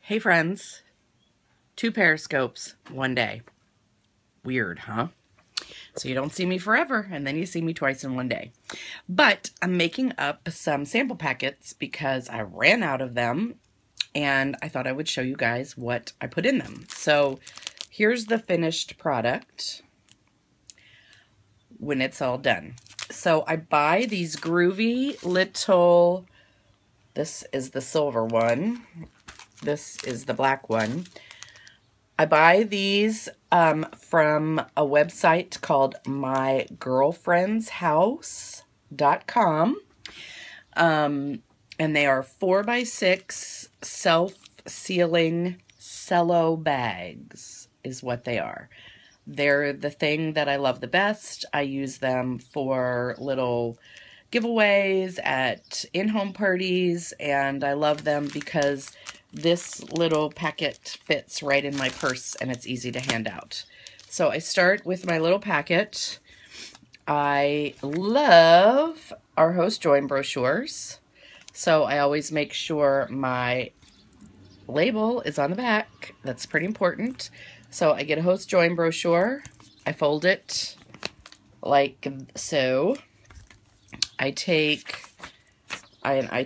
Hey friends, 2 periscopes, 1 day. Weird, huh? So you don't see me forever, and then you see me twice in 1 day. But I'm making up some sample packets because I ran out of them, and I thought I would show you guys what I put in them. So here's the finished product when it's all done. So I buy these groovy little, this is the silver one, this is the black one. I buy these from a website called mygirlfriendshouse.com. And they are 4x6 self-sealing cello bags is what they are. They're the thing that I love the best. I use them for little giveaways at in-home parties, and I love them because this little packet fits right in my purse and it's easy to hand out. So I start with my little packet. I love our host join brochures, so I always make sure my label is on the back. That's pretty important. So I get a host join brochure. I fold it like so. I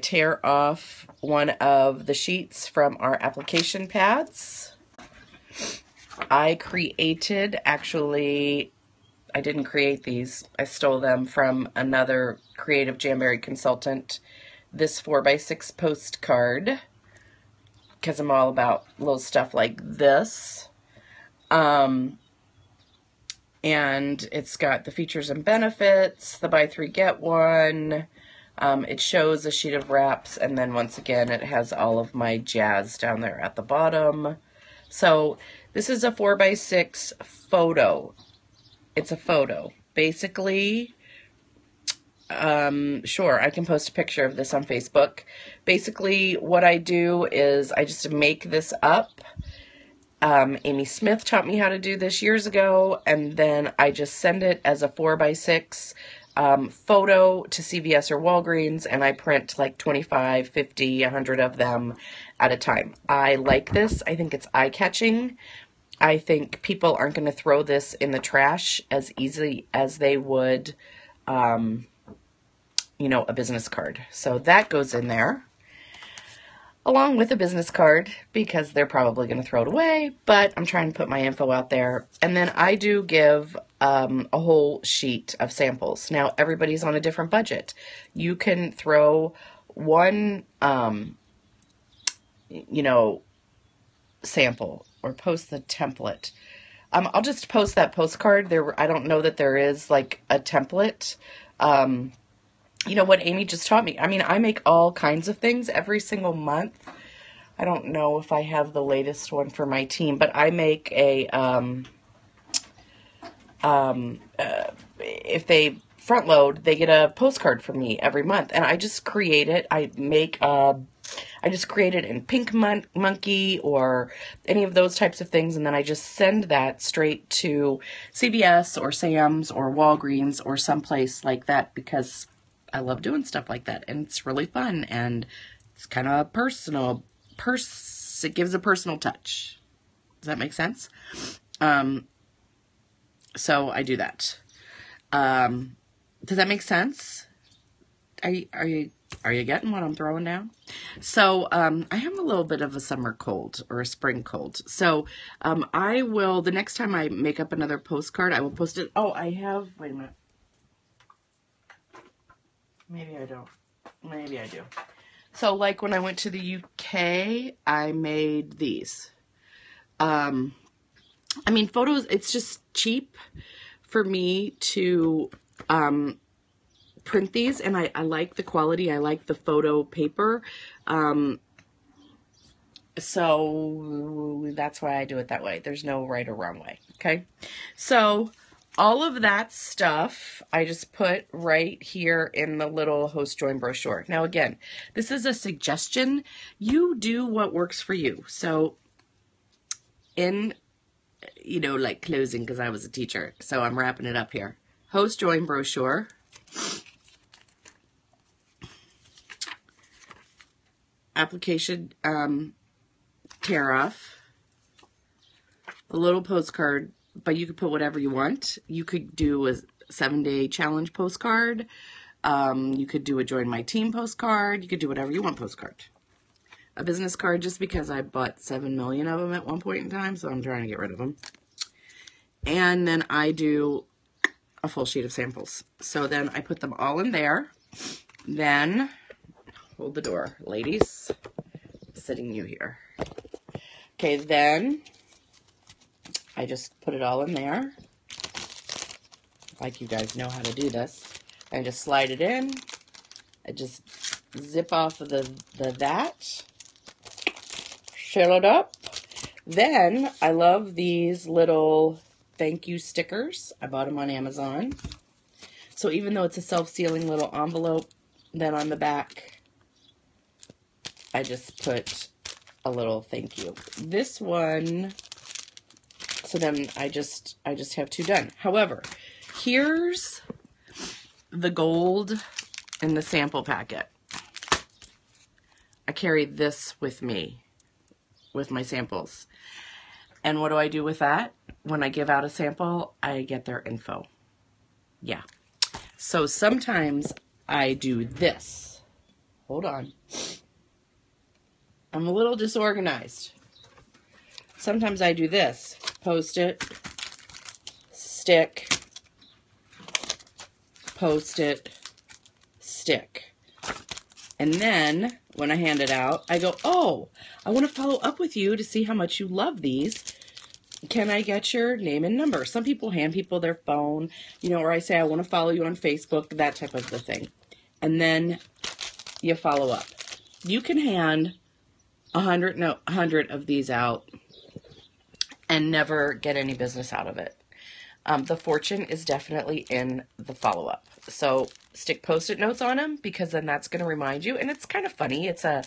tear off one of the sheets from our application pads. I didn't create these. I stole them from another creative Jamberry consultant. This 4x6 postcard, because I'm all about little stuff like this. And it's got the features and benefits, the buy 3 get 1. It shows a sheet of wraps, and then once again it has all of my jazz down there at the bottom. So this is a 4x6 photo. It's a photo. Basically, sure, I can post a picture of this on Facebook. Basically, what I do is I just make this up. Amy Smith taught me how to do this years ago, and then I just send it as a 4x6 photo to CVS or Walgreens, and I print like 25, 50, 100 of them at a time. I like this. I think it's eye-catching. I think people aren't going to throw this in the trash as easily as they would, you know, a business card. So that goes in there, along with a business card, because they're probably going to throw it away, but I'm trying to put my info out there. And then I do give a whole sheet of samples. Now, everybody's on a different budget. You can throw one, you know, sample or post the template. I'll just post that postcard. I don't know that there is like a template. You know what Amy just taught me. I mean, I make all kinds of things every single month. I don't know if I have the latest one for my team, but I make a, if they front load, they get a postcard from me every month, and I just create it. I just create it in Pink Monkey or any of those types of things, and then I just send that straight to CVS or Sam's or Walgreens or someplace like that, because I love doing stuff like that, and it's really fun, and it's kind of personal. It gives a personal touch. Does that make sense? So I do that. Does that make sense? Are you getting what I'm throwing down? So I have a little bit of a summer cold or a spring cold. So I will, the next time I make up another postcard, I will post it. Oh, I have, wait a minute. Maybe I don't. Maybe I do. So like when I went to the UK, I made these. I mean, photos, it's just cheap for me to print these, and I like the quality. I like the photo paper. So that's why I do it that way. There's no right or wrong way, okay? So all of that stuff I just put right here in the little host join brochure. Now again, this is a suggestion. You do what works for you. So in, you know, like closing, because I was a teacher, so I'm wrapping it up here. Host join brochure. Application tear off a little postcard, but you could put whatever you want. You could do a 7-day challenge postcard. You could do a join my team postcard. You could do whatever you want postcard. A business card, just because I bought 7 million of them at one point in time, so I'm trying to get rid of them. And then I do a full sheet of samples. So then I put them all in there. Then, hold the door, ladies. I'm sitting you here. Okay, then I just put it all in there. Like you guys know how to do this. I just slide it in. I just zip off of the that. Fill it up. Then I love these little thank you stickers. I bought them on Amazon. So even though it's a self-sealing little envelope, then on the back, I just put a little thank you. This one, so then I just have 2 done. However, here's the gold in the sample packet. I carry this with me, with my samples. And what do I do with that? When I give out a sample, I get their info. Yeah. So sometimes I do this. Hold on. I'm a little disorganized. Sometimes I do this. Post-it, stick, post-it, stick. And then when I hand it out, I go, oh, I want to follow up with you to see how much you love these. Can I get your name and number? Some people hand people their phone, you know, or I say, I want to follow you on Facebook, that type of the thing. And then you follow up. You can hand 100 of these out and never get any business out of it. The fortune is definitely in the follow-up. So stick Post-it notes on them, because then that's going to remind you. And it's kind of funny. It's a,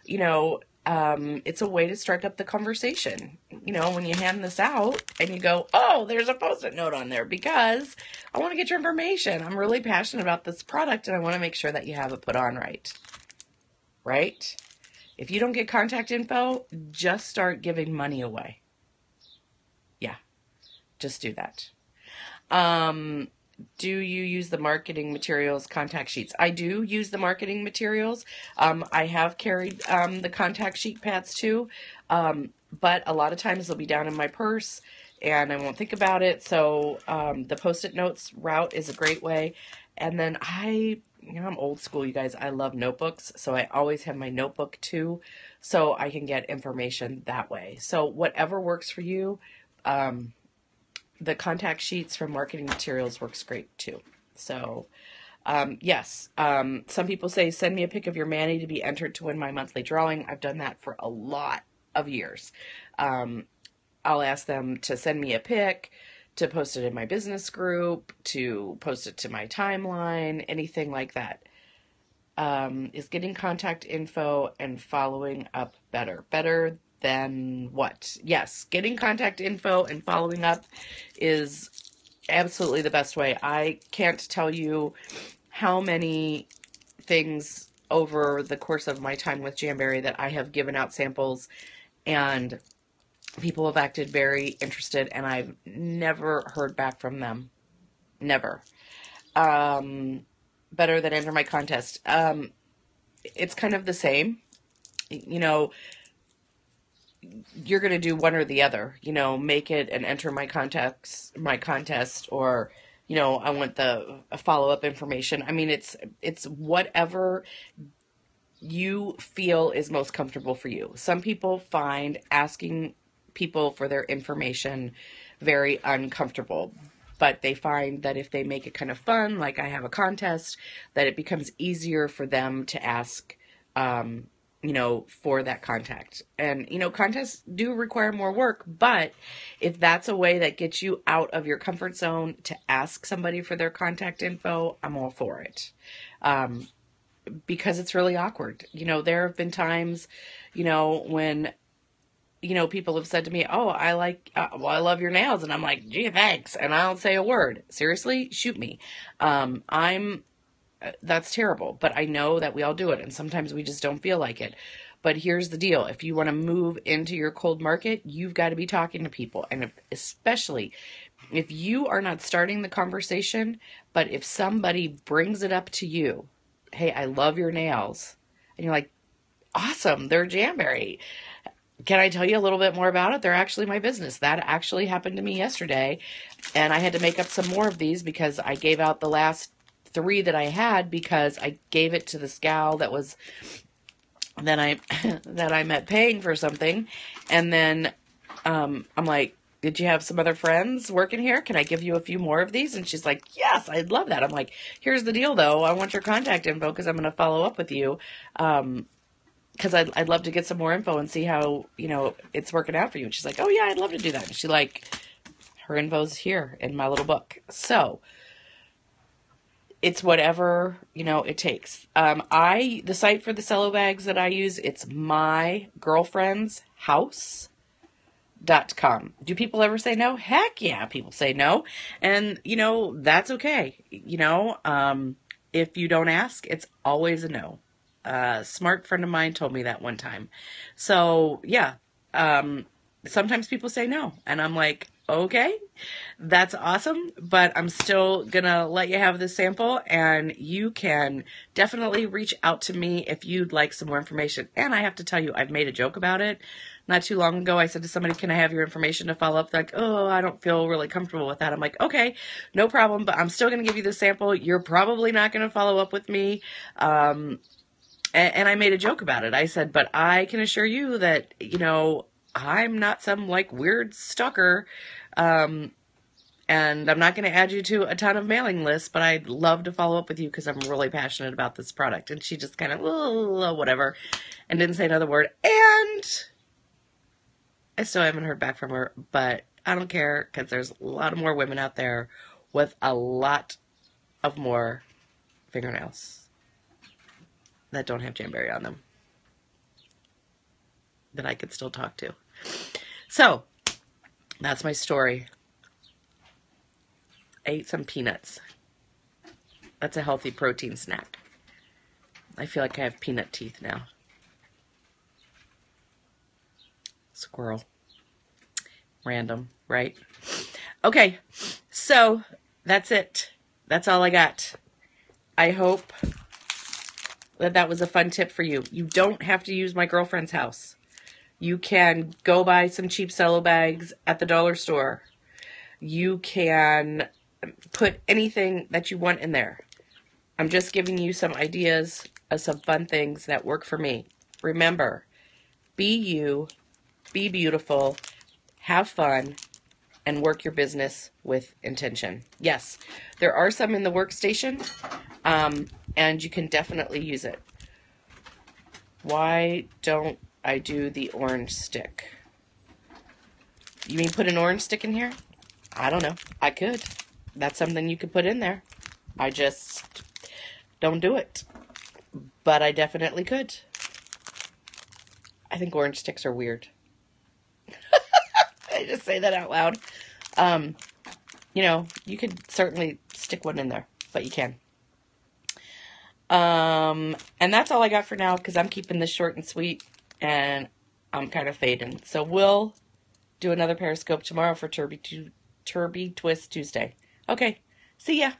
you know, it's a way to strike up the conversation. You know, when you hand this out and you go, oh, there's a Post-it note on there because I want to get your information. I'm really passionate about this product and I want to make sure that you have it put on right. Right? If you don't get contact info, just start giving money away. Yeah, just do that. Do you use the marketing materials contact sheets? I do use the marketing materials. I have carried the contact sheet pads too, but a lot of times they'll be down in my purse and I won't think about it. So the Post-it notes route is a great way. And then I'm old school, you guys. I love notebooks, so I always have my notebook too, so I can get information that way. So whatever works for you. The contact sheets from marketing materials works great too. So, yes, some people say, send me a pic of your Manny to be entered to win my monthly drawing. I've done that for a lot of years. I'll ask them to send me a pic, to post it in my business group, to post it to my timeline, anything like that. Is getting contact info and following up better than what? Yes, getting contact info and following up is absolutely the best way. I can't tell you how many things over the course of my time with Jamberry that I have given out samples and people have acted very interested and I've never heard back from them. Never. Better than enter my contest. It's kind of the same. You know, you're going to do one or the other, you know, make it and enter my contest, or, you know, I want the follow-up information. I mean, it's whatever you feel is most comfortable for you. Some people find asking people for their information very uncomfortable, but they find that if they make it kind of fun, like I have a contest, that it becomes easier for them to ask, you know, for that contact. And, you know, contests do require more work, but if that's a way that gets you out of your comfort zone to ask somebody for their contact info, I'm all for it. Because it's really awkward. You know, there have been times, you know, when, you know, people have said to me, oh, I love your nails. And I'm like, gee, thanks. And I don't say a word. Seriously, shoot me. That's terrible, but I know that we all do it, and sometimes we just don't feel like it. But here's the deal. If you want to move into your cold market, you've got to be talking to people. And especially if you are not starting the conversation, but if somebody brings it up to you, hey, I love your nails. And you're like, awesome, they're Jamberry. Can I tell you a little bit more about it? They're actually my business. That actually happened to me yesterday. And I had to make up some more of these because I gave out the last 3 that I had because I gave it to this gal that was that I met paying for something. And then I'm like, did you have some other friends working here? Can I give you a few more of these? And she's like, yes, I'd love that. I'm like, here's the deal though. I want your contact info because I'm going to follow up with you. Because I'd love to get some more info and see how, it's working out for you. And she's like, oh yeah, I'd love to do that. And she her info's here in my little book. So it's whatever, it takes. The site for the cello bags that I use, it's mygirlfriendshouse.com. Do people ever say no? Heck yeah, people say no. And, that's okay. If you don't ask, it's always a no. A smart friend of mine told me that one time. So yeah, sometimes people say no and I'm like, okay, that's awesome, but I'm still gonna let you have this sample and you can definitely reach out to me if you'd like some more information. And I have to tell you, I've made a joke about it. Not too long ago, I said to somebody, can I have your information to follow up? They're like, oh, I don't feel really comfortable with that. I'm like, okay, no problem, but I'm still gonna give you the sample. You're probably not gonna follow up with me. And I made a joke about it. I said, but I can assure you that, I'm not some weird stalker. And I'm not going to add you to a ton of mailing lists, but I'd love to follow up with you because I'm really passionate about this product. And she just kind of, whatever, and didn't say another word. And I still haven't heard back from her, but I don't care because there's a lot of more women out there with a lot of more fingernails that don't have Jamberry on them that I could still talk to. So that's my story. I ate some peanuts. That's a healthy protein snack. I feel like I have peanut teeth now. Squirrel. Random, right? Okay, so that's it. That's all I got. I hope that was a fun tip for you. You don't have to use my girlfriend's house. You can go buy some cheap cello bags at the dollar store. You can put anything that you want in there. I'm just giving you some ideas of some fun things that work for me. Remember, be you, be beautiful, have fun, and work your business with intention. Yes, there are some in the workstation, and you can definitely use it. Why don't I do the orange stick? You mean put an orange stick in here? I don't know. I could. That's something you could put in there. I just don't do it. But I definitely could. I think orange sticks are weird. I just say that out loud. You could certainly stick one in there, but you can. And that's all I got for now because I'm keeping this short and sweet and I'm kind of fading. So we'll do another Periscope tomorrow for Turby Twist Tuesday. Okay, see ya.